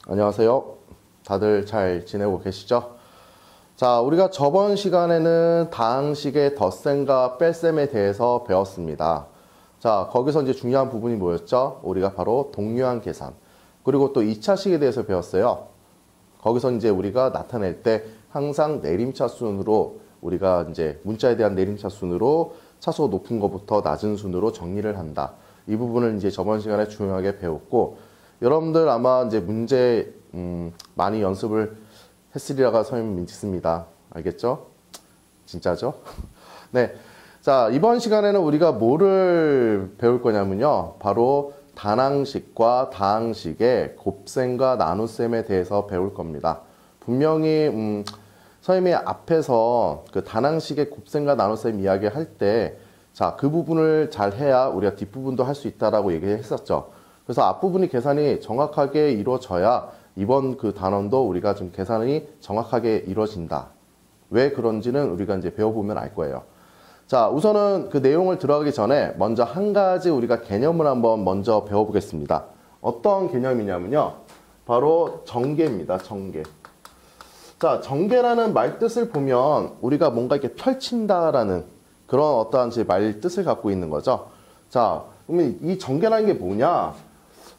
안녕하세요. 다들 잘 지내고 계시죠? 자, 우리가 저번 시간에는 다항식의 덧셈과 뺄셈에 대해서 배웠습니다. 자, 거기서 이제 중요한 부분이 뭐였죠? 우리가 바로 동류항 계산. 그리고 또 2차식에 대해서 배웠어요. 거기서 이제 우리가 나타낼 때 항상 내림차순으로 우리가 이제 문자에 대한 내림차순으로 차수 높은 것부터 낮은 순으로 정리를 한다. 이 부분을 이제 저번 시간에 중요하게 배웠고, 여러분들 아마 이제 문제 많이 연습을 했으리라고 선생님 믿습니다. 알겠죠? 진짜죠? 네. 자, 이번 시간에는 우리가 뭐를 배울 거냐면요. 바로 단항식과 다항식의 곱셈과 나눗셈에 대해서 배울 겁니다. 분명히 선생님이 앞에서 그 단항식의 곱셈과 나눗셈 이야기 할 때, 자, 그 부분을 잘 해야 우리가 뒷부분도 할 수 있다라고 얘기했었죠. 그래서 앞부분이 계산이 정확하게 이루어져야 이번 그 단원도 우리가 좀 계산이 정확하게 이루어진다. 왜 그런지는 우리가 이제 배워보면 알 거예요. 자, 우선은 그 내용을 들어가기 전에 먼저 한 가지 우리가 개념을 한번 먼저 배워보겠습니다. 어떤 개념이냐면요. 바로 전개입니다. 전개. 자, 전개라는 말 뜻을 보면 우리가 뭔가 이렇게 펼친다라는 그런 어떠한 말 뜻을 갖고 있는 거죠. 자, 그러면 이 전개라는 게 뭐냐?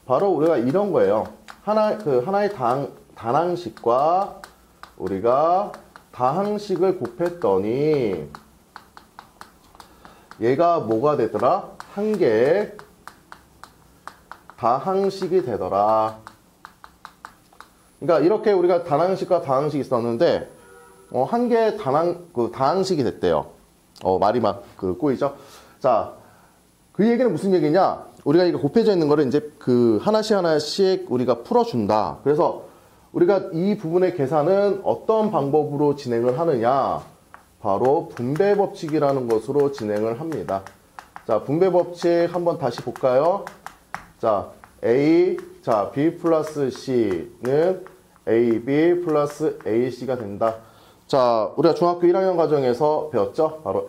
바로 우리가 이런 거예요. 하나의 단항식과 우리가 다항식을 곱했더니 얘가 뭐가 되더라? 한 개의 다항식이 되더라. 그러니까 이렇게 우리가 단항식과 다항식이 있었는데 한 개의 다항식이 됐대요. 말이 막 꼬이죠? 자, 그 얘기는 무슨 얘기냐? 우리가 이거 곱해져 있는 거를 이제 그 하나씩 우리가 풀어준다. 그래서 우리가 이 부분의 계산은 어떤 방법으로 진행을 하느냐? 바로 분배 법칙이라는 것으로 진행을 합니다. 자, 분배 법칙 한번 다시 볼까요? 자, B 플러스 C는 AB 플러스 AC가 된다. 자, 우리가 중학교 1학년 과정에서 배웠죠? 바로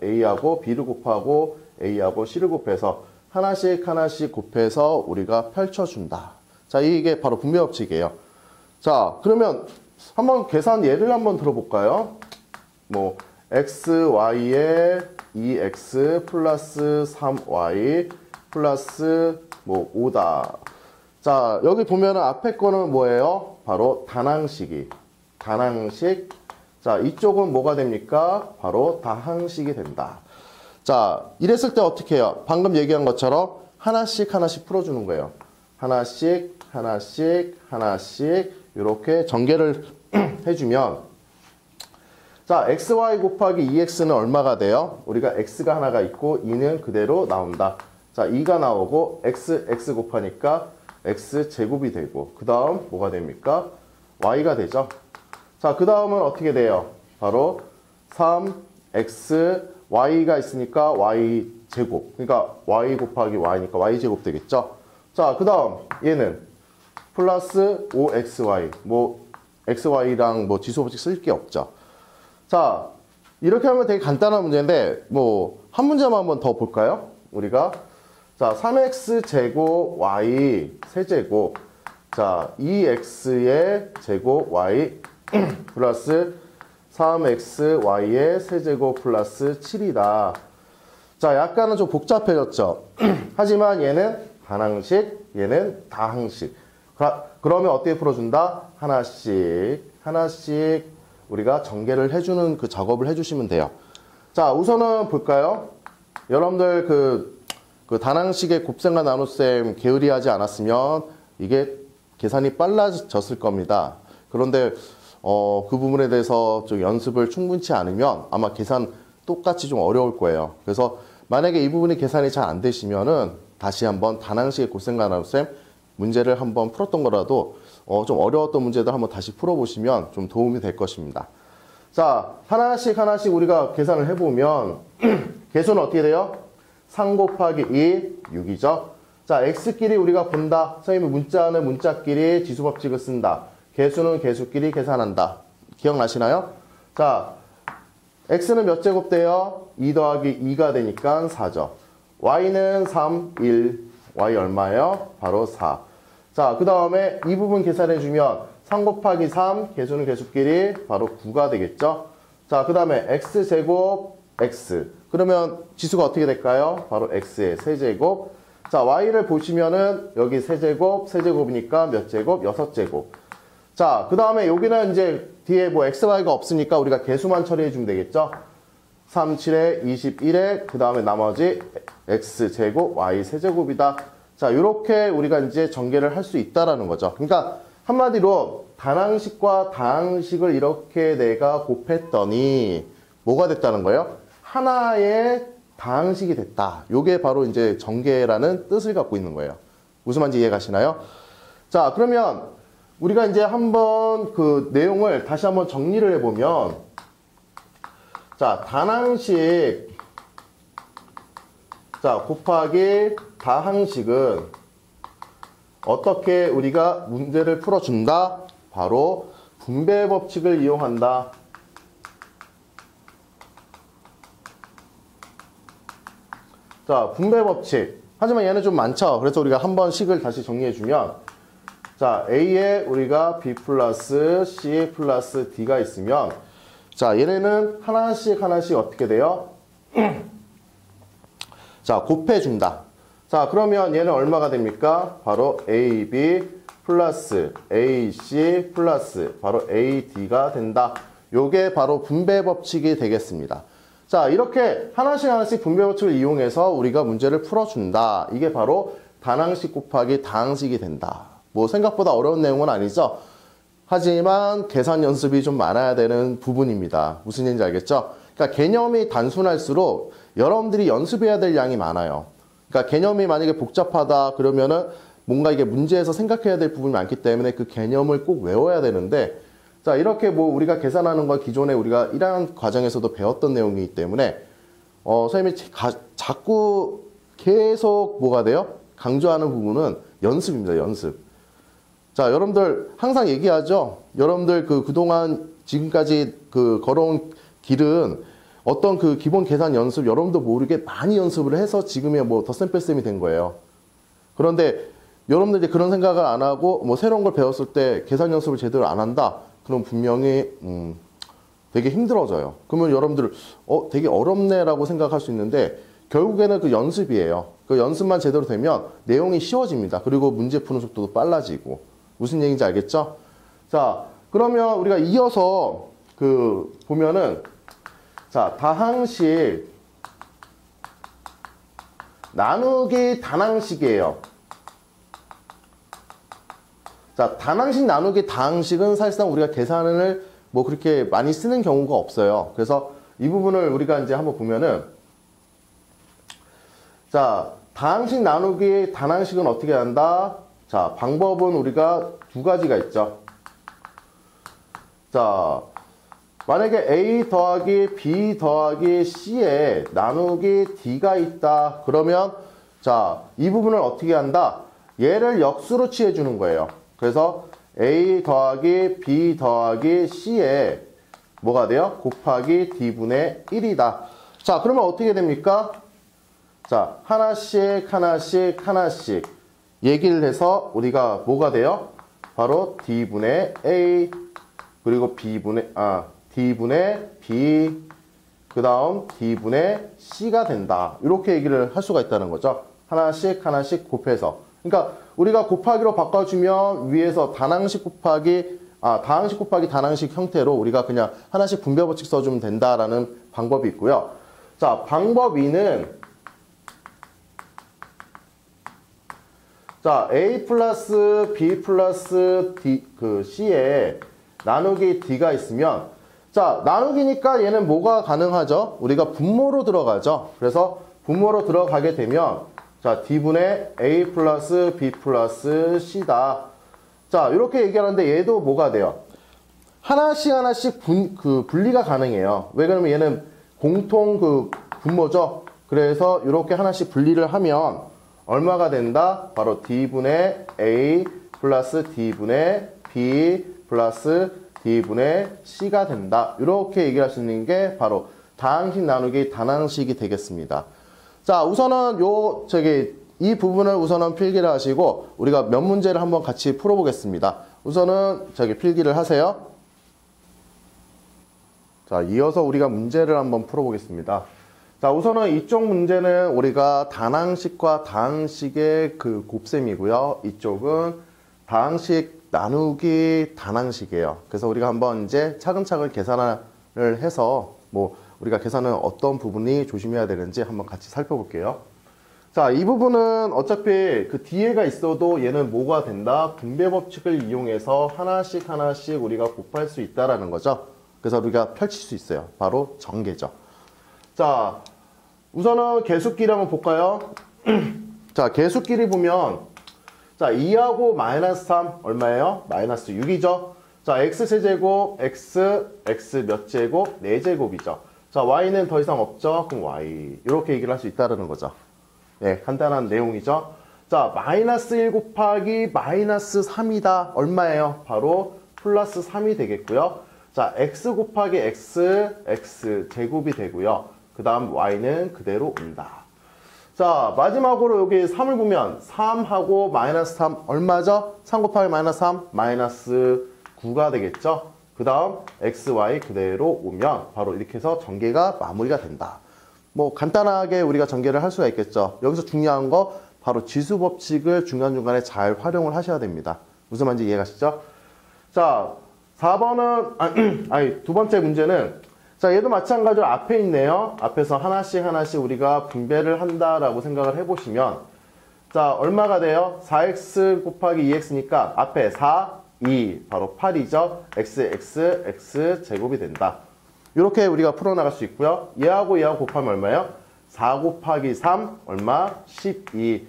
A하고 B를 곱하고 A하고 C를 곱해서 하나씩 곱해서 우리가 펼쳐준다. 자, 이게 바로 분배 법칙이에요. 자, 그러면 한번 계산 예를 한번 들어볼까요? 뭐 xy에 2x 플러스 3y 플러스 5다. 자, 여기 보면은 앞에 거는 뭐예요? 바로 단항식. 자, 이쪽은 뭐가 됩니까? 바로 다항식이 된다. 자, 이랬을 때 어떻게 해요? 방금 얘기한 것처럼 하나씩 풀어주는 거예요. 하나씩 이렇게 전개를 해주면, 자, xy 곱하기 2x는 얼마가 돼요? 우리가 x가 하나가 있고 2는 그대로 나온다. 자, 2가 나오고 x 곱하니까 x제곱이 되고, 그 다음 뭐가 됩니까? y가 되죠. 자, 그 다음은 어떻게 돼요? 바로 3x y가 있으니까 y제곱. 그러니까 y 곱하기 y니까 y제곱 되겠죠. 자, 그 다음 얘는 플러스 5xy. xy랑 지수법칙 쓸 게 없죠. 자, 이렇게 하면 되게 간단한 문제인데 한 문제만 한번 더 볼까요? 우리가 자, 3x 제곱 y 세제곱. 자, 2x의 제곱 y 플러스 3xy의 세제곱 플러스 7이다. 자, 약간은 좀 복잡해졌죠. 하지만 얘는 단항식, 얘는 다항식. 그러면 어떻게 풀어준다? 하나씩 우리가 전개를 해주는 그 작업을 해주시면 돼요. 자, 우선은 볼까요? 여러분들 그 단항식의 곱셈과 나눗셈 게으리하지 않았으면 이게 계산이 빨라졌을 겁니다. 그런데 그 부분에 대해서 좀 연습을 충분치 않으면 아마 계산 똑같이 좀 어려울 거예요. 그래서 만약에 이 부분이 계산이 잘 안 되시면은 다시 한번 단항식의 곱셈과 나눗셈 문제를 한번 풀었던 거라도 좀 어려웠던 문제들 한번 다시 풀어보시면 좀 도움이 될 것입니다. 자, 하나씩 우리가 계산을 해보면 개수는 어떻게 돼요? 3 곱하기 2, 6이죠. 자, x끼리 우리가 본다. 선생님이 문자는 문자끼리 지수법칙을 쓴다. 개수는 개수끼리 계산한다. 기억나시나요? 자, x는 몇 제곱 돼요? 2 더하기 2가 되니까 4죠. y는 3, 1. y 얼마예요? 바로 4. 자, 그 다음에 이 부분 계산해주면 3 곱하기 3, 개수는 개수끼리 바로 9가 되겠죠. 자, 그 다음에 x제곱 x. 그러면 지수가 어떻게 될까요? 바로 x의 세제곱. 자, y를 보시면은 여기 세제곱, 세제곱이니까 몇 제곱? 6제곱. 자, 그 다음에 여기는 이제 뒤에 뭐 x, y가 없으니까 우리가 개수만 처리해주면 되겠죠. 3, 7에 21에 그 다음에 나머지 x제곱, y 세제곱이다. 자, 이렇게 우리가 이제 전개를 할 수 있다라는 거죠. 그러니까 한마디로 단항식과 다항식을 이렇게 내가 곱했더니 뭐가 됐다는 거예요? 하나의 다항식이 됐다. 요게 바로 이제 전개라는 뜻을 갖고 있는 거예요. 무슨 말인지 이해가시나요? 자, 그러면 우리가 이제 한번 그 내용을 다시 한번 정리를 해보면, 자, 단항식, 자, 곱하기 다항식은 어떻게 우리가 문제를 풀어준다? 바로 분배 법칙을 이용한다. 자, 분배 법칙. 하지만 얘는 좀 많죠. 그래서 우리가 한번 식을 다시 정리해주면, 자, A에 우리가 B 플러스 C 플러스 D가 있으면, 자, 얘네는 하나씩 하나씩 어떻게 돼요? 자, 곱해준다. 자, 그러면 얘는 얼마가 됩니까? 바로 AB 플러스 AC 플러스 바로 AD가 된다. 요게 바로 분배 법칙이 되겠습니다. 자, 이렇게 하나씩 하나씩 분배 법칙을 이용해서 우리가 문제를 풀어준다. 이게 바로 단항식 곱하기 다항식이 된다. 뭐 생각보다 어려운 내용은 아니죠. 하지만 계산 연습이 좀 많아야 되는 부분입니다. 무슨 얘기인지 알겠죠? 그러니까 개념이 단순할수록 여러분들이 연습해야 될 양이 많아요. 그러니까 개념이 만약에 복잡하다 그러면은 뭔가 이게 문제에서 생각해야 될 부분이 많기 때문에 그 개념을 꼭 외워야 되는데, 자, 이렇게 뭐 우리가 계산하는 거 기존에 우리가 1학년 과정에서도 배웠던 내용이기 때문에 선생님이 자꾸 계속 뭐가 돼요? 강조하는 부분은 연습입니다. 연습. 자, 여러분들 항상 얘기하죠. 여러분들 그동안 지금까지 걸어온 길은 어떤 기본 계산 연습 여러분도 모르게 많이 연습을 해서 지금의 뭐 덧셈 뺄셈이 된 거예요. 그런데 여러분들 이제 그런 생각을 안 하고 뭐 새로운 걸 배웠을 때 계산 연습을 제대로 안 한다. 그럼 분명히 되게 힘들어져요. 그러면 여러분들 되게 어렵네라고 생각할 수 있는데 결국에는 그 연습이에요. 그 연습만 제대로 되면 내용이 쉬워집니다. 그리고 문제 푸는 속도도 빨라지고. 무슨 얘기인지 알겠죠? 자, 그러면 우리가 이어서 보면은, 자, 다항식 나누기 단항식이에요. 자, 단항식 나누기 다항식은 사실상 우리가 계산을 뭐 그렇게 많이 쓰는 경우가 없어요. 그래서 이 부분을 우리가 이제 한번 보면은, 자, 다항식 나누기 단항식은 어떻게 한다? 자, 방법은 우리가 두 가지가 있죠. 자, 만약에 A 더하기 B 더하기 C에 나누기 D가 있다. 그러면 자, 이 부분을 어떻게 한다? 얘를 역수로 취해주는 거예요. 그래서 A 더하기 B 더하기 C에 뭐가 돼요? 곱하기 D분의 1이다. 자, 그러면 어떻게 됩니까? 자, 하나씩 하나씩 하나씩 얘기를 해서 우리가 뭐가 돼요? 바로 D분의 A 그리고 D분의 B 그 다음 D분의 C가 된다. 이렇게 얘기를 할 수가 있다는 거죠. 하나씩 하나씩 곱해서. 그러니까 우리가 곱하기로 바꿔주면 위에서 다항식 곱하기 단항식 형태로 우리가 그냥 하나씩 분배 법칙 써주면 된다라는 방법이 있고요. 자, 방법 2는 자, A 플러스 B 플러스 D, C에 나누기 D가 있으면, 자, 나누기니까 얘는 뭐가 가능하죠? 우리가 분모로 들어가죠. 그래서 분모로 들어가게 되면, 자, D분의 A 플러스 B 플러스 C다. 자, 이렇게 얘기하는데 얘도 뭐가 돼요? 하나씩 하나씩 분리가 가능해요. 왜 그러면 얘는 공통 분모죠. 그래서 이렇게 하나씩 분리를 하면 얼마가 된다? 바로 D분의 A 플러스 D분의 B 플러스 D분의 C가 된다. 이렇게 얘기할 수 있는 게 바로 다항식 나누기 단항식이 되겠습니다. 자, 우선은 이 부분을 우선은 필기를 하시고 우리가 몇 문제를 한번 같이 풀어보겠습니다. 우선은 저기 필기를 하세요. 자, 이어서 우리가 문제를 한번 풀어보겠습니다. 자, 우선은 이쪽 문제는 우리가 다항식과 다항식의 그 곱셈이고요. 이쪽은 다항식 나누기 단항식이에요. 그래서 우리가 한번 이제 차근차근 계산을 해서 뭐 우리가 계산은 어떤 부분이 조심해야 되는지 한번 같이 살펴볼게요. 자, 이 부분은 어차피 그 뒤에가 있어도 얘는 뭐가 된다? 분배 법칙을 이용해서 하나씩 하나씩 우리가 곱할 수 있다라는 거죠. 그래서 우리가 펼칠 수 있어요. 바로 전개죠. 자, 우선은 계수끼리 한번 볼까요? 자, 계수끼리 보면 자, 2하고 마이너스 3 얼마예요? 마이너스 6이죠. 자, x세제곱, x 몇 제곱? 4제곱이죠. 자, y는 더 이상 없죠? 그럼 y. 이렇게 얘기를 할 수 있다는 거죠. 네, 간단한 내용이죠. 자, 마이너스 1 곱하기 마이너스 3이다. 얼마예요? 바로 플러스 3이 되겠고요. 자, x 곱하기 x 제곱이 되고요. 그 다음 y는 그대로 온다. 자, 마지막으로 여기 3을 보면 3하고 마이너스 3 얼마죠? 3 곱하기 마이너스 3 마이너스 9가 되겠죠? 그 다음 x, y 그대로 오면 바로 이렇게 해서 전개가 마무리가 된다. 뭐 간단하게 우리가 전개를 할 수가 있겠죠. 여기서 중요한 거 바로 지수 법칙을 중간중간에 잘 활용을 하셔야 됩니다. 무슨 말인지 이해가시죠? 자, 4번은 두 번째 문제는 자, 얘도 마찬가지로 앞에 있네요. 앞에서 하나씩 하나씩 우리가 분배를 한다라고 생각을 해보시면 자, 얼마가 돼요? 4x 곱하기 2x니까 앞에 4, 2 바로 8이죠. x 제곱이 된다. 이렇게 우리가 풀어나갈 수 있고요. 얘하고 얘하고 곱하면 얼마예요? 4 곱하기 3 얼마? 12.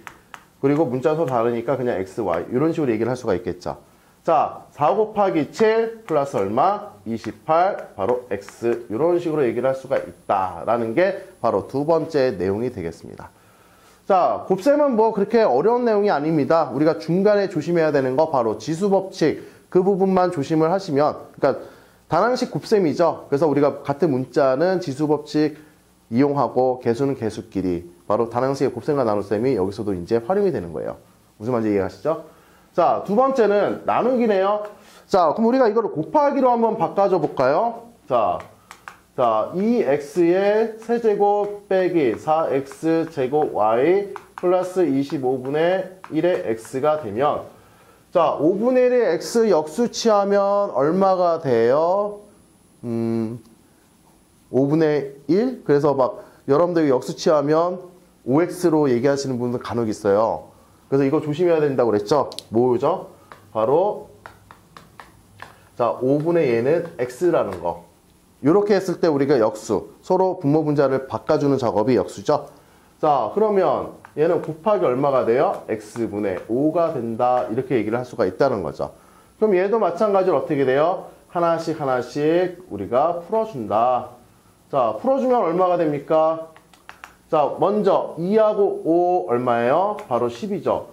그리고 문자수 다르니까 그냥 x, y 이런 식으로 얘기를 할 수가 있겠죠. 자, 4 곱하기 7 플러스 얼마? 28 바로 x 이런 식으로 얘기를 할 수가 있다라는 게 바로 두 번째 내용이 되겠습니다. 자, 곱셈은 뭐 그렇게 어려운 내용이 아닙니다. 우리가 중간에 조심해야 되는 거 바로 지수법칙 그 부분만 조심을 하시면 그러니까 단항식 곱셈이죠. 그래서 우리가 같은 문자는 지수법칙 이용하고 개수는 개수끼리 바로 단항식의 곱셈과 나눗셈이 여기서도 이제 활용이 되는 거예요. 무슨 말인지 이해하시죠? 자, 두 번째는 나누기네요. 자, 그럼 우리가 이거를 곱하기로 한번 바꿔줘 볼까요? 자, 2x의 세제곱 빼기 4x 제곱 y 플러스 25분의 1의 x가 되면 자, 5분의 1의 x 역수치하면 얼마가 돼요? 5분의 1? 그래서 막 여러분들 역수치하면 5x로 얘기하시는 분들 간혹 있어요. 그래서 이거 조심해야 된다고 그랬죠? 뭐죠? 바로 자, 5분의 얘는 x라는 거. 이렇게 했을 때 우리가 역수, 서로 분모 분자를 바꿔주는 작업이 역수죠. 자, 그러면 얘는 곱하기 얼마가 돼요? x분의 5가 된다. 이렇게 얘기를 할 수가 있다는 거죠. 그럼 얘도 마찬가지로 어떻게 돼요? 하나씩 하나씩 우리가 풀어준다. 자, 풀어주면 얼마가 됩니까? 자, 먼저 2하고 5 얼마예요? 바로 10이죠.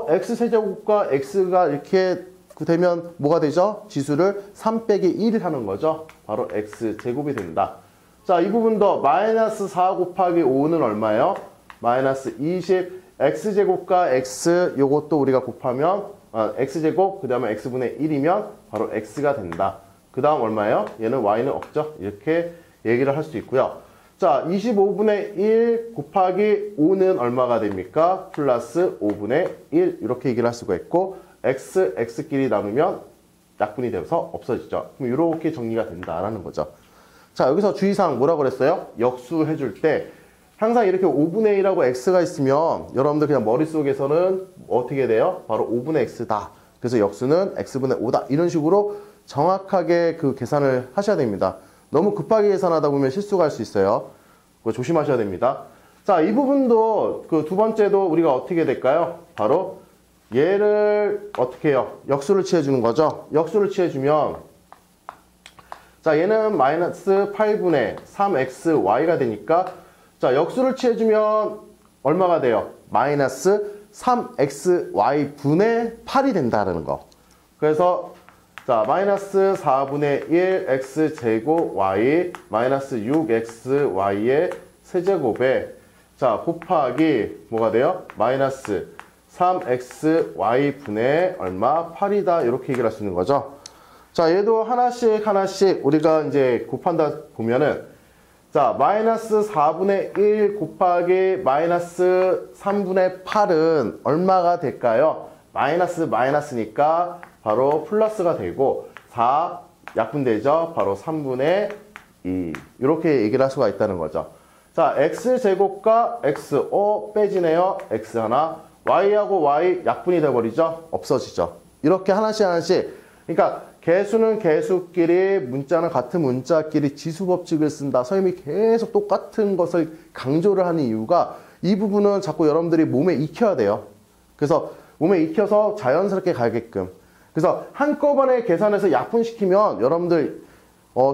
x세제곱과 x가 이렇게 되면 뭐가 되죠? 지수를 3 빼기 1 하는 거죠. 바로 x제곱이 된다. 자, 이 부분도 마이너스 4 곱하기 5는 얼마예요? 마이너스 20. x제곱과 x 요것도 우리가 곱하면 x제곱 그 다음에 x분의 1이면 바로 x가 된다. 그 다음 얼마예요? 얘는 y는 없죠. 이렇게 얘기를 할 수 있고요. 자, 25분의 1 곱하기 5는 얼마가 됩니까? 플러스 5분의 1 이렇게 얘기를 할 수가 있고 x끼리 나누면 약분이 돼서 없어지죠. 그럼 이렇게 정리가 된다라는 거죠. 자, 여기서 주의사항 뭐라고 그랬어요? 역수해 줄 때 항상 이렇게 5분의 1하고 x가 있으면 여러분들 그냥 머릿속에서는 어떻게 돼요? 바로 5분의 x다. 그래서 역수는 x분의 5다. 이런 식으로 정확하게 그 계산을 하셔야 됩니다. 너무 급하게 계산하다 보면 실수가 할 수 있어요. 그거 조심하셔야 됩니다. 자, 이 부분도 그 두 번째도 우리가 어떻게 될까요? 바로 얘를 어떻게 해요? 역수를 취해주는 거죠. 역수를 취해주면 자, 얘는 마이너스 8분의 3xy가 되니까 자, 역수를 취해주면 얼마가 돼요? 마이너스 3xy분의 8이 된다는 거. 그래서 자, 마이너스 4분의 1 x제곱 y 마이너스 6xy의 세제곱에 자, 곱하기 뭐가 돼요? 마이너스 3xy 분의 얼마? 8이다. 이렇게 얘기를 할 수 있는 거죠. 자, 얘도 하나씩 우리가 이제 곱한다 보면은, 자, 마이너스 4분의 1 곱하기 마이너스 3분의 8은 얼마가 될까요? 마이너스니까 바로 플러스가 되고, 4 약분되죠? 바로 3분의 2. 이렇게 얘기를 할 수가 있다는 거죠. 자, x제곱과 x5 빼지네요. x 하나. y하고 y 약분이 돼버리죠? 없어지죠. 이렇게 하나씩. 그러니까 개수는 개수끼리, 문자는 같은 문자끼리 지수법칙을 쓴다. 선생님이 계속 똑같은 것을 강조를 하는 이유가 이 부분은 자꾸 여러분들이 몸에 익혀야 돼요. 그래서 몸에 익혀서 자연스럽게 가게끔. 그래서 한꺼번에 계산해서 약분시키면 여러분들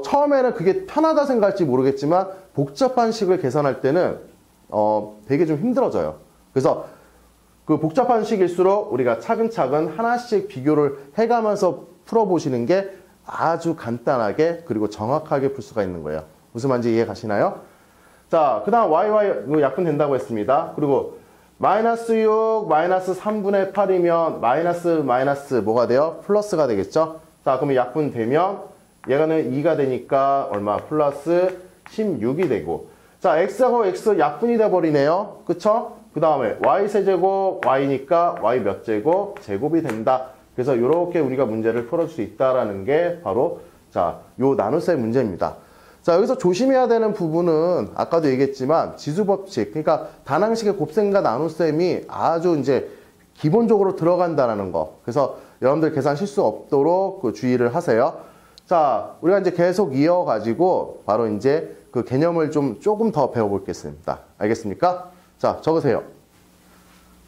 처음에는 그게 편하다 생각할지 모르겠지만 복잡한 식을 계산할 때는 되게 좀 힘들어져요. 그래서 그 복잡한 식일수록 우리가 차근차근 하나씩 비교를 해가면서 풀어보시는 게 아주 간단하게 그리고 정확하게 풀 수가 있는 거예요. 무슨 말인지 이해 가시나요? 자, 그 다음 y 약분 된다고 했습니다. 그리고 마이너스 6, 마이너스 3분의 8이면 마이너스 뭐가 돼요? 플러스가 되겠죠? 자, 그러면 약분 되면 얘가는 2가 되니까 얼마? 플러스 16이 되고. 자, x하고 x 약분이 돼버리네요. 그쵸? 그 다음에 y세제곱 y니까 y 몇 제곱? 제곱이 된다. 그래서 이렇게 우리가 문제를 풀어줄 수 있다라는 게 바로 자, 요 나눗셈 문제입니다. 자, 여기서 조심해야 되는 부분은 아까도 얘기했지만 지수법칙, 그러니까 단항식의 곱셈과 나눗셈이 아주 이제 기본적으로 들어간다는 거. 그래서 여러분들 계산 실수 없도록 그 주의를 하세요. 자, 우리가 이제 계속 이어가지고 바로 이제 그 개념을 조금 더 배워보겠습니다. 알겠습니까? 자, 적으세요.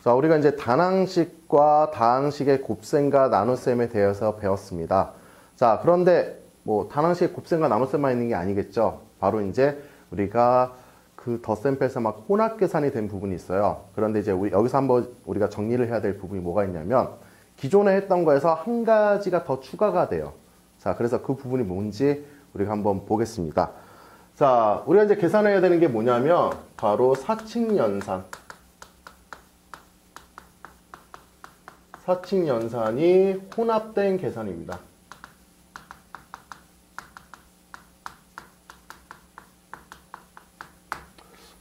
자, 우리가 이제 단항식과 다항식의 곱셈과 나눗셈에 대해서 배웠습니다. 자, 그런데 뭐 단항식 곱셈과 나눗셈만 있는 게 아니겠죠. 바로 이제 우리가 그 덧셈 뺄셈 막 혼합 계산이 된 부분이 있어요. 그런데 이제 여기서 한번 우리가 정리를 해야 될 부분이 뭐가 있냐면 기존에 했던 거에서 한 가지가 더 추가가 돼요. 자, 그래서 그 부분이 뭔지 우리가 한번 보겠습니다. 자, 우리가 이제 계산해야 되는 게 뭐냐면 바로 사칙연산. 사칙연산이 혼합된 계산입니다.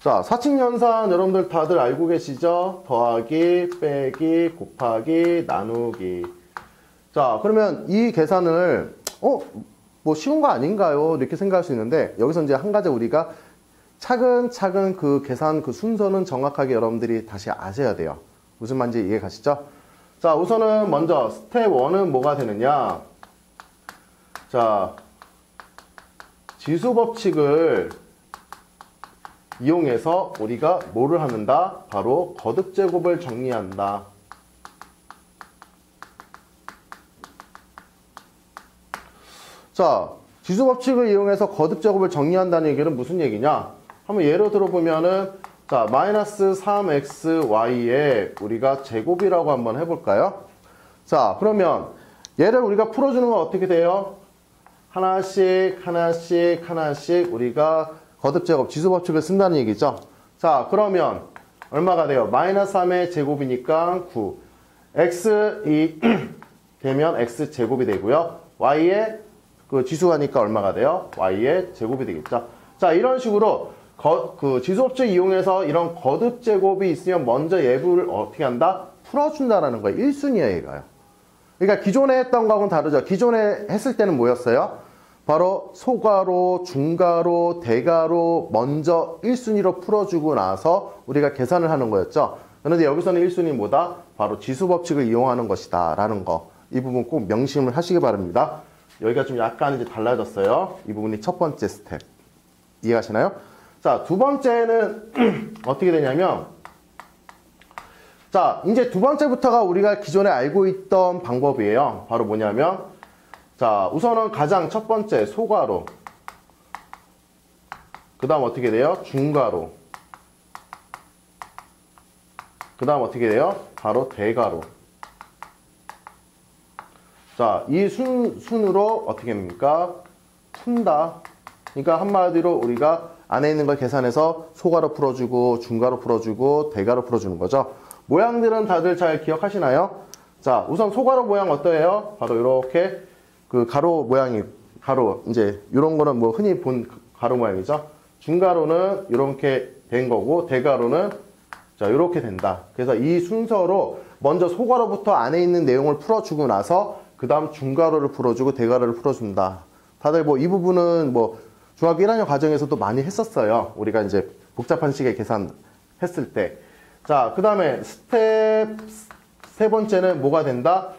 자, 사칙연산 여러분들 다들 알고 계시죠? 더하기, 빼기, 곱하기, 나누기. 자, 그러면 이 계산을 뭐 쉬운 거 아닌가요? 이렇게 생각할 수 있는데 여기서 이제 한 가지 우리가 차근차근 그 계산 그 순서는 정확하게 여러분들이 다시 아셔야 돼요. 무슨 말인지 이해 가시죠? 자, 우선은 먼저 스텝 1은 뭐가 되느냐? 자, 지수법칙을 이용해서 우리가 뭐를 하는다? 바로 거듭제곱을 정리한다. 자, 지수법칙을 이용해서 거듭제곱을 정리한다는 얘기는 무슨 얘기냐? 한번 예로 들어보면은 자, 마이너스 3xy에 우리가 제곱이라고 한번 해볼까요? 자, 그러면 얘를 우리가 풀어주는 건 어떻게 돼요? 하나씩 우리가 거듭제곱 지수법칙을 쓴다는 얘기죠. 자, 그러면 얼마가 돼요? 마이너스 3의 제곱이니까 9. x이 되면 x제곱이 되고요. y의 그 지수가니까 얼마가 돼요? y의 제곱이 되겠죠. 자, 이런 식으로 그 지수법칙 이용해서 이런 거듭제곱이 있으면 먼저 예부를 어떻게 한다? 풀어준다라는 거예요. 1순위에 얘가요. 그러니까 기존에 했던 거하고는 다르죠. 기존에 했을 때는 뭐였어요? 바로 소가로, 중가로, 대가로 먼저 1순위로 풀어주고 나서 우리가 계산을 하는 거였죠. 그런데 여기서는 1순위 뭐다? 바로 지수법칙을 이용하는 것이다 라는 거. 이 부분 꼭 명심을 하시기 바랍니다. 여기가 좀 약간 이제 달라졌어요. 이 부분이 첫 번째 스텝. 이해하시나요? 자, 두 번째는 어떻게 되냐면 자, 이제 두 번째부터가 우리가 기존에 알고 있던 방법이에요. 바로 뭐냐면 자, 우선은 가장 첫 번째 소가로, 그 다음 어떻게 돼요? 중가로, 그 다음 어떻게 돼요? 바로 대가로. 자, 이 순으로 어떻게 됩니까? 푼다. 그러니까 한마디로 우리가 안에 있는 걸 계산해서 소가로 풀어주고 중가로 풀어주고 대가로 풀어주는 거죠. 모양들은 다들 잘 기억하시나요? 자, 우선 소가로 모양 어떠해요? 바로 이렇게 그 가로 모양이 가로 이제 이런 거는 뭐 흔히 본 가로 모양이죠. 중가로는 이렇게 된 거고 대가로는 자 이렇게 된다. 그래서 이 순서로 먼저 소가로부터 안에 있는 내용을 풀어주고 나서 그 다음 중가로를 풀어주고 대가로를 풀어준다. 다들 뭐 이 부분은 뭐 중학교 1학년 과정에서도 많이 했었어요. 우리가 이제 복잡한 식의 계산 했을 때. 자, 그 다음에 스텝 세 번째는 뭐가 된다?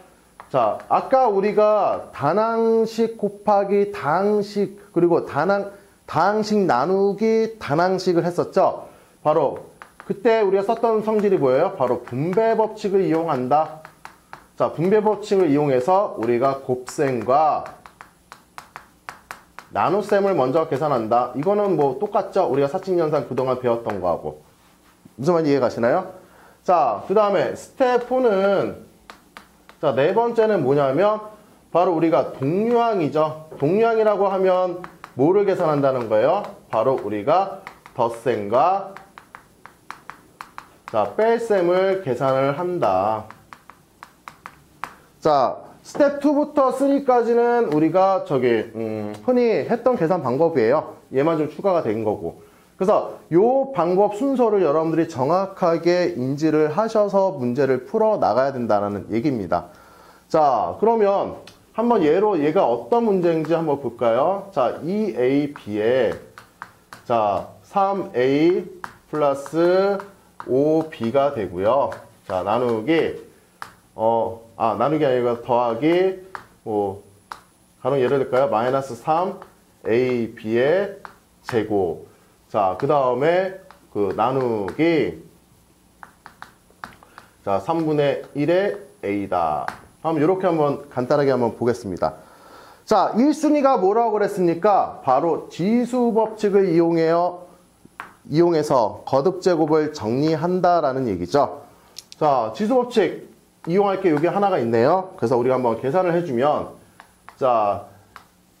자, 아까 우리가 단항식 곱하기 다항식 그리고 다항식 나누기 단항식을 했었죠. 바로 그때 우리가 썼던 성질이 뭐예요? 바로 분배 법칙을 이용한다. 자, 분배 법칙을 이용해서 우리가 곱셈과 나눗셈을 먼저 계산한다. 이거는 뭐 똑같죠? 우리가 사칙연산 그동안 배웠던 거하고. 무슨 말인지 이해 가시나요? 자, 그 다음에 스텝 4는 자, 네 번째는 뭐냐면 바로 우리가 동류항이죠. 동류항이라고 하면 뭐를 계산한다는 거예요? 바로 우리가 덧셈과 자, 뺄셈을 계산을 한다. 자, 스텝 2부터 3까지는 우리가 흔히 했던 계산 방법이에요. 얘만 좀 추가가 된 거고. 그래서 요 방법 순서를 여러분들이 정확하게 인지를 하셔서 문제를 풀어 나가야 된다는 얘기입니다. 자, 그러면 한번 예로 얘가 어떤 문제인지 한번 볼까요? 자, 2AB에 자, 3A 플러스 5B가 되고요. 자, 나누기 나누기 아니라 더하기 가령 예를 들까요? 마이너스 3AB의 제곱. 자, 그 다음에 그 나누기 자, 3분의 1의 A다. 한번 이렇게 한번 간단하게 한번 보겠습니다. 자, 1순위가 뭐라고 그랬습니까? 바로 지수 법칙을 이용해서 거듭제곱을 정리한다라는 얘기죠. 자, 지수 법칙 이용할 게 여기 하나가 있네요. 그래서 우리가 한번 계산을 해주면 자,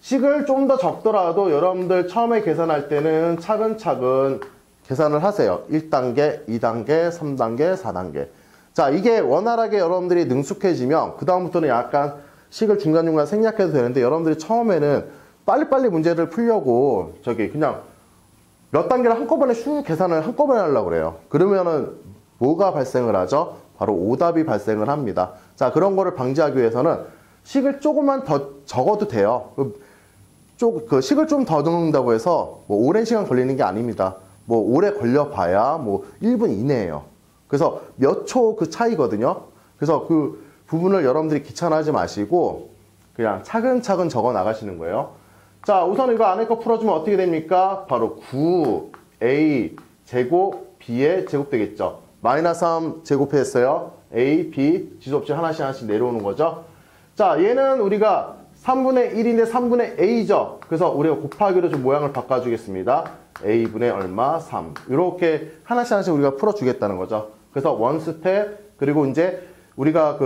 식을 좀 더 적더라도 여러분들 처음에 계산할 때는 차근차근 계산을 하세요. 1단계, 2단계, 3단계, 4단계. 자, 이게 원활하게 여러분들이 능숙해지면 그 다음부터는 약간 식을 중간중간 생략해도 되는데 여러분들이 처음에는 빨리빨리 문제를 풀려고 그냥 몇 단계를 한꺼번에 슉 계산을 한꺼번에 하려고 그래요. 그러면은 뭐가 발생을 하죠? 바로 오답이 발생을 합니다. 자, 그런 거를 방지하기 위해서는 식을 조금만 더 적어도 돼요. 그 식을 좀 더 적는다고 해서 뭐 오랜 시간 걸리는 게 아닙니다. 뭐 오래 걸려봐야 뭐 1분 이내예요. 그래서 몇 초 그 차이거든요. 그래서 그 부분을 여러분들이 귀찮아하지 마시고 그냥 차근차근 적어 나가시는 거예요. 자, 우선 이거 안에 거 풀어주면 어떻게 됩니까? 바로 9A 제곱 B의 제곱 되겠죠. 마이너스 3 제곱했어요. A, B 지수법칙 하나씩 내려오는 거죠. 자, 얘는 우리가 3분의 1인데 3분의 A죠. 그래서 우리가 곱하기로 좀 모양을 바꿔주겠습니다. A분의 얼마? 3. 이렇게 하나씩 우리가 풀어주겠다는 거죠. 그래서 원 스텝, 그리고 이제 우리가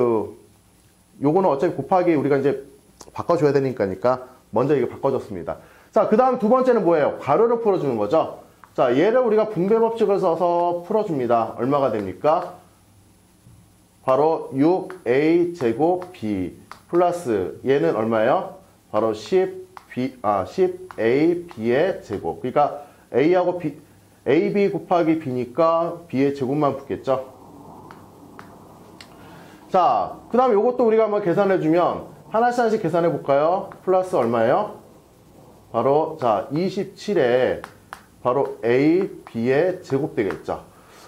요거는 어차피 곱하기 우리가 이제 바꿔줘야 되니까 먼저 이거 바꿔줬습니다. 자, 그 다음 두 번째는 뭐예요? 괄호를 풀어주는 거죠. 자, 얘를 우리가 분배 법칙을 써서 풀어줍니다. 얼마가 됩니까? 바로 6A 제곱 B 플러스 얘는 얼마예요? 바로 10A B의 제곱. 그러니까 A하고 B, AB 곱하기 B니까 B의 제곱만 붙겠죠. 자, 그 다음에 이것도 우리가 한번 계산해주면 하나씩 계산해 볼까요? 플러스 얼마예요? 바로 자 27에 바로 A, B의 제곱 되겠죠.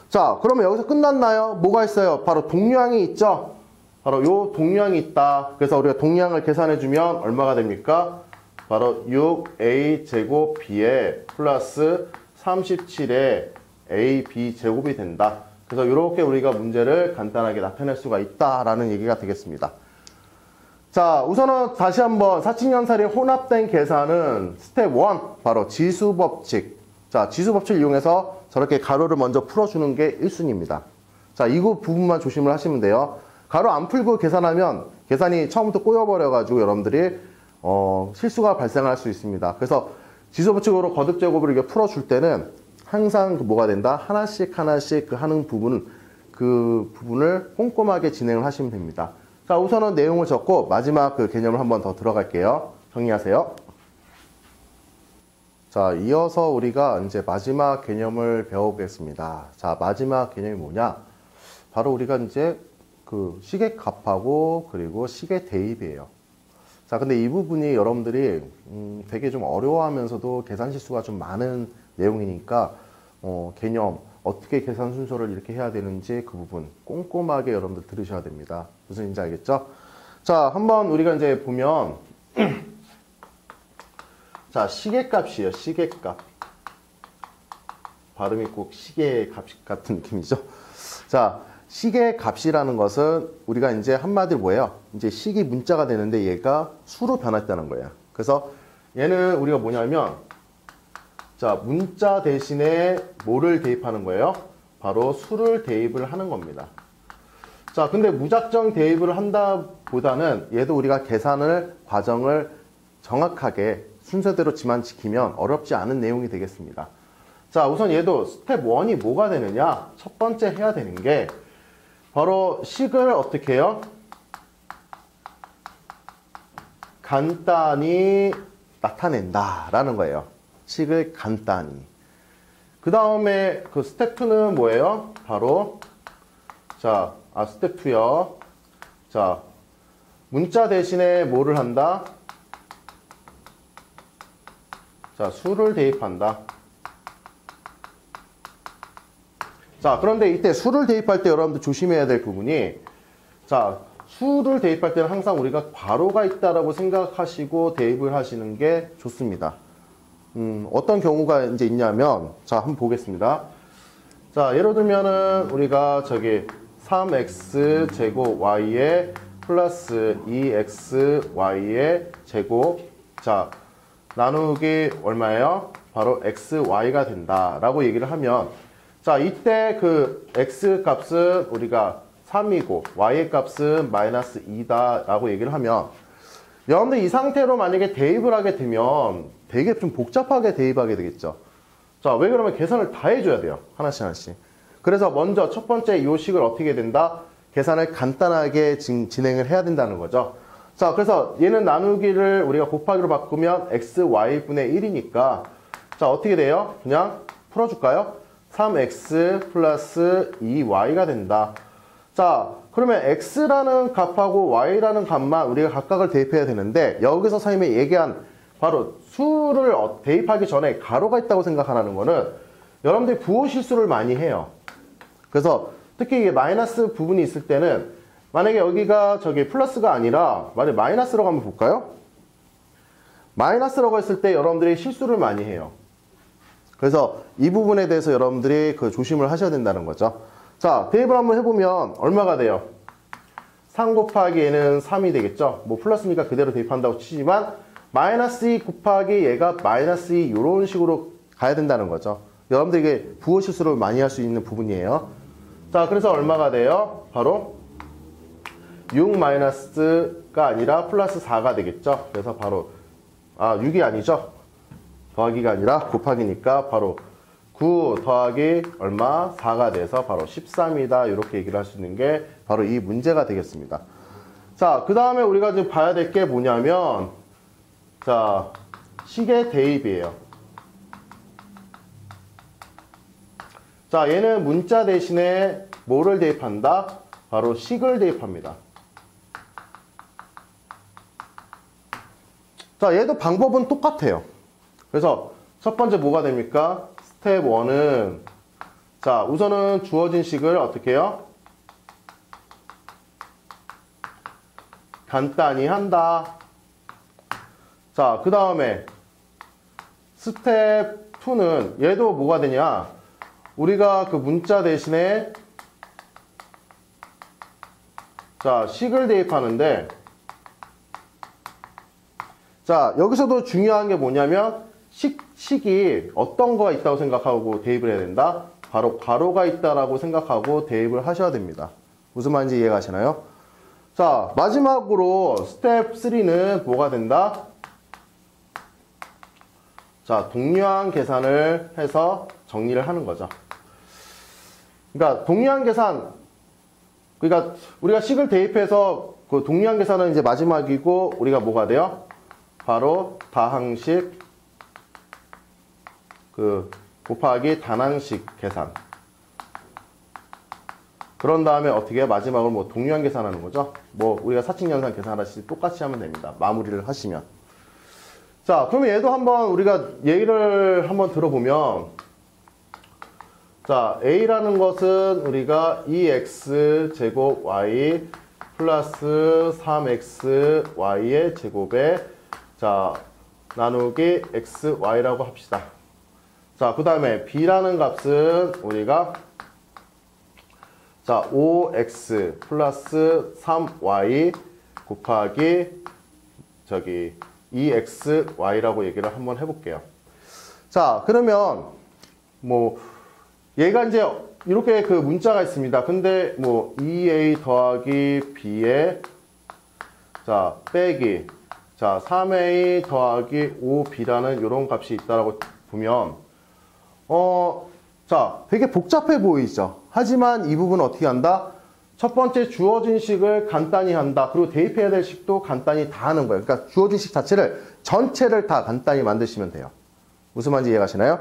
자, 그러면 여기서 끝났나요? 뭐가 있어요? 바로 동류항이 있죠? 바로 요 동류항이 있다. 그래서 우리가 동류항을 계산해주면 얼마가 됩니까? 바로 6A 제곱 B의 플러스 37의 A, B 제곱이 된다. 그래서 이렇게 우리가 문제를 간단하게 나타낼 수가 있다라는 얘기가 되겠습니다. 자, 우선은 다시 한번 사칙연산이 혼합된 계산은 스텝 1, 바로 지수법칙. 자, 지수법칙을 이용해서 저렇게 가로를 먼저 풀어주는 게 1순위입니다. 자, 이 부분만 조심을 하시면 돼요. 가로 안 풀고 계산하면 계산이 처음부터 꼬여버려가지고 여러분들이 실수가 발생할 수 있습니다. 그래서 지수법칙으로 거듭 제곱을 이렇게 풀어줄 때는 항상 뭐가 된다? 하나씩 그 하는 부분을 꼼꼼하게 진행을 하시면 됩니다. 자, 우선은 내용을 적고 마지막 그 개념을 한번 더 들어갈게요. 정리하세요. 자, 이어서 우리가 이제 마지막 개념을 배워보겠습니다. 자, 마지막 개념이 뭐냐? 바로 우리가 이제 그 시계값하고 그리고 시계 대입이에요. 자, 근데 이 부분이 여러분들이 되게 좀 어려워하면서도 계산 실수가 좀 많은 내용이니까 개념, 어떻게 계산 순서를 이렇게 해야 되는지 그 부분 꼼꼼하게 여러분들 들으셔야 됩니다. 무슨 얘기인지 알겠죠? 자, 한번 우리가 이제 보면 자, 시계값이에요. 시계값. 발음이 꼭 시계값 같은 느낌이죠? 자, 시계값이라는 것은 우리가 이제 한마디로 뭐예요? 이제 식이 문자가 되는데 얘가 수로 변했다는 거예요. 그래서 얘는 우리가 뭐냐면 자, 문자 대신에 뭐를 대입하는 거예요? 바로 수를 대입을 하는 겁니다. 자, 근데 무작정 대입을 한다 보다는 얘도 우리가 계산을 과정을 정확하게 순서대로지만 지키면 어렵지 않은 내용이 되겠습니다. 자, 우선 얘도 스텝 1이 뭐가 되느냐? 첫 번째 해야 되는 게 바로 식을 어떻게 해요? 간단히 나타낸다 라는 거예요. 식을 간단히. 그 다음에 그 스텝 2는 뭐예요? 바로 자, 스텝 2요. 자, 문자 대신에 뭐를 한다? 자, 수를 대입한다. 자, 그런데 이때 수를 대입할 때 여러분들 조심해야 될 부분이 자, 수를 대입할 때는 항상 우리가 괄호가 있다라고 생각하시고 대입을 하시는 게 좋습니다. 어떤 경우가 이제 있냐면 자, 한번 보겠습니다. 자, 예를 들면은 우리가 저기 3x 제곱 y에 플러스 2xy의 제곱 자, 나누기 얼마예요? 바로 xy가 된다라고 얘기를 하면 자, 이때 그 x 값은 우리가 3이고 y의 값은 마이너스 2다 라고 얘기를 하면 여러분들 이 상태로 만약에 대입을 하게 되면 되게 좀 복잡하게 대입하게 되겠죠. 자, 왜 그러면 계산을 다 해줘야 돼요. 하나씩. 그래서 먼저 첫 번째 이 식을 어떻게 된다? 계산을 간단하게 진행을 해야 된다는 거죠. 자, 그래서 얘는 나누기를 우리가 곱하기로 바꾸면 xy분의 1이니까 자, 어떻게 돼요? 그냥 풀어줄까요? 3x 플러스 2y가 된다. 자, 그러면 x라는 값하고 y라는 값만 우리가 각각을 대입해야 되는데 여기서 선생님이 얘기한 바로 수를 대입하기 전에 가로가 있다고 생각하는 거는 여러분들이 부호 실수를 많이 해요. 그래서 특히 이게 마이너스 부분이 있을 때는 만약에 여기가 저기 플러스가 아니라 만약에 마이너스라고 한번 볼까요? 마이너스라고 했을 때 여러분들이 실수를 많이 해요. 그래서 이 부분에 대해서 여러분들이 그 조심을 하셔야 된다는 거죠. 자, 대입을 한번 해보면 얼마가 돼요? 3 곱하기 얘는 3이 되겠죠? 뭐 플러스니까 그대로 대입한다고 치지만 마이너스 2 곱하기 얘가 마이너스 2 이런 식으로 가야 된다는 거죠. 여러분들 이게 부호 실수를 많이 할 수 있는 부분이에요. 자, 그래서 얼마가 돼요? 바로 6 마이너스가 아니라 플러스 4가 되겠죠? 그래서 바로 6이 아니죠? 더하기가 아니라 곱하기니까 바로 9 더하기 얼마? 4가 돼서 바로 13이다. 이렇게 얘기를 할 수 있는 게 바로 이 문제가 되겠습니다. 자, 그 다음에 우리가 지금 봐야 될 게 뭐냐면 자, 식의 대입이에요. 자, 얘는 문자 대신에 뭐를 대입한다? 바로 식을 대입합니다. 자, 얘도 방법은 똑같아요. 그래서 첫 번째 뭐가 됩니까? 스텝 1은 자, 우선은 주어진 식을 어떻게 해요? 간단히 한다. 자, 그 다음에 스텝 2는 얘도 뭐가 되냐? 우리가 그 문자 대신에 자, 식을 대입하는데 자, 여기서도 중요한 게 뭐냐면 식이 어떤 거가 있다고 생각하고 대입을 해야 된다? 바로 괄호가 있다라고 생각하고 대입을 하셔야 됩니다. 무슨 말인지 이해가시나요? 자, 마지막으로 스텝 3는 뭐가 된다? 자, 동류항 계산을 해서 정리를 하는 거죠. 그러니까 동류항 계산, 그러니까 우리가 식을 대입해서 그 동류항 계산은 이제 마지막이고 우리가 뭐가 돼요? 바로 다항식 그 곱하기 단항식 계산. 그런 다음에 어떻게 해요? 마지막으로 뭐 동류항 계산하는 거죠. 뭐 우리가 사칙연산 계산하시듯이 똑같이 하면 됩니다. 마무리를 하시면. 자, 그러면 얘도 한번 우리가 예를 한번 들어보면, 자, a라는 것은 우리가 2x 제곱 y 플러스 3x y의 제곱에 자 나누기 x y라고 합시다. 자, 그 다음에 b라는 값은 우리가 자 5x 플러스 3y 곱하기 저기 2xy라고 얘기를 한번 해볼게요. 자, 그러면 뭐 얘가 이제 이렇게 그 문자가 있습니다. 근데 뭐 2a 더하기 b에 자 빼기 자 3a 더하기 5b라는 이런 값이 있다라고 보면 자 되게 복잡해 보이죠. 하지만 이 부분은 어떻게 한다? 첫 번째 주어진 식을 간단히 한다. 그리고 대입해야 될 식도 간단히 다 하는 거예요. 그러니까 주어진 식 자체를 전체를 다 간단히 만드시면 돼요. 무슨 말인지 이해가시나요?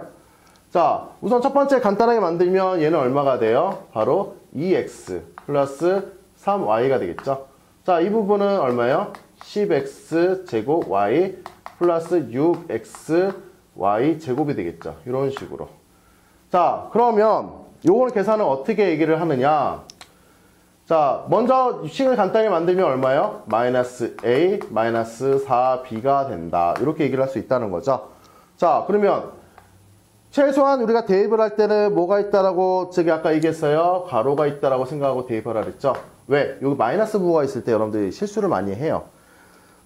자, 우선 첫 번째 간단하게 만들면 얘는 얼마가 돼요? 바로 2x 플러스 3y가 되겠죠. 자, 이 부분은 얼마예요? 10x 제곱 y 플러스 6xy 제곱이 되겠죠. 이런 식으로. 자, 그러면 요걸 계산을 어떻게 얘기를 하느냐? 자, 먼저 식을 간단히 만들면 얼마예요? 마이너스 a 마이너스 4b가 된다. 이렇게 얘기를 할 수 있다는 거죠. 자, 그러면 최소한 우리가 대입을 할 때는 뭐가 있다라고 저기 아까 얘기했어요. 가로가 있다라고 생각하고 대입을 하라 그랬죠. 왜? 여기 마이너스 부호가 있을 때 여러분들이 실수를 많이 해요.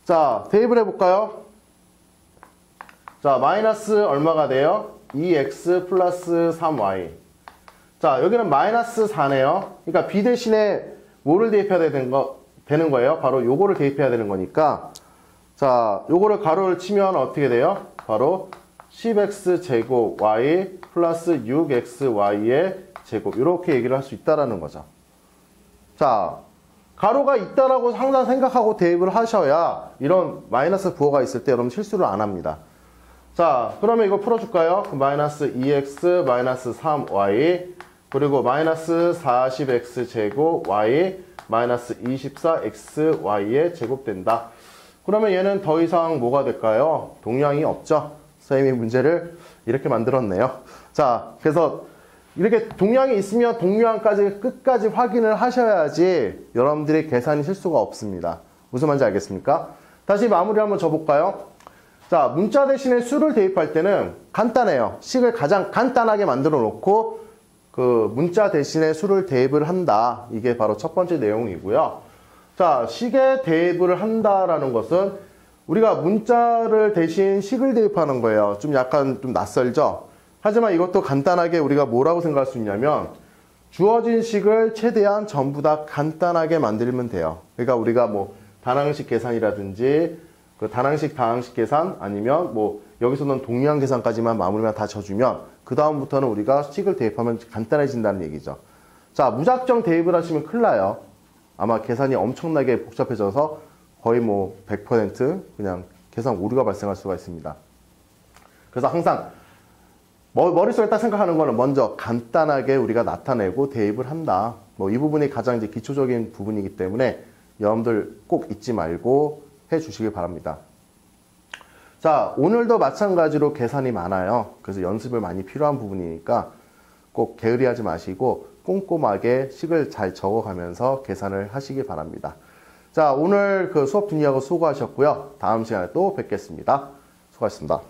자, 대입을 해볼까요? 자, 마이너스 얼마가 돼요? 2x 플러스 3y. 자, 여기는 마이너스 4네요. 그러니까 b 대신에 뭐를 대입해야 되는 거예요? 바로 요거를 대입해야 되는 거니까. 자, 요거를 가로를 치면 어떻게 돼요? 바로 10x 제곱 y 플러스 6xy의 제곱. 이렇게 얘기를 할 수 있다라는 거죠. 자, 가로가 있다라고 항상 생각하고 대입을 하셔야 이런 마이너스 부호가 있을 때 여러분 실수를 안 합니다. 자, 그러면 이거 풀어줄까요? 마이너스 2x 마이너스 3y 그리고 마이너스 40x 제곱 y 마이너스 24xy의 제곱 된다. 그러면 얘는 더 이상 뭐가 될까요? 동량이 없죠. 선생님이 문제를 이렇게 만들었네요. 자, 그래서 이렇게 동량이 있으면 동량까지 끝까지 확인을 하셔야지 여러분들이 계산이 실수가 없습니다. 무슨 말인지 알겠습니까? 다시 마무리 한번 줘볼까요? 자, 문자 대신에 수를 대입할 때는 간단해요. 식을 가장 간단하게 만들어 놓고 그 문자 대신에 수를 대입을 한다. 이게 바로 첫 번째 내용이고요. 자, 식에 대입을 한다라는 것은 우리가 문자를 대신 식을 대입하는 거예요. 좀 약간 좀 낯설죠? 하지만 이것도 간단하게 우리가 뭐라고 생각할 수 있냐면 주어진 식을 최대한 전부 다 간단하게 만들면 돼요. 그러니까 우리가 뭐 단항식 계산이라든지 그 단항식, 다항식 계산 아니면 뭐 여기서는 동류항 계산까지만 마무리만 다 져주면 그 다음부터는 우리가 식을 대입하면 간단해진다는 얘기죠. 자, 무작정 대입을 하시면 큰일 나요. 아마 계산이 엄청나게 복잡해져서 거의 뭐 100% 그냥 계산 오류가 발생할 수가 있습니다. 그래서 항상 머릿속에 딱 생각하는 거는 먼저 간단하게 우리가 나타내고 대입을 한다. 뭐 이 부분이 가장 이제 기초적인 부분이기 때문에 여러분들 꼭 잊지 말고 해 주시길 바랍니다. 자, 오늘도 마찬가지로 계산이 많아요. 그래서 연습을 많이 필요한 부분이니까 꼭 게으리하지 마시고 꼼꼼하게 식을 잘 적어가면서 계산을 하시길 바랍니다. 자, 오늘 그 수업 듣느라고 수고하셨고요. 다음 시간에 또 뵙겠습니다. 수고하셨습니다.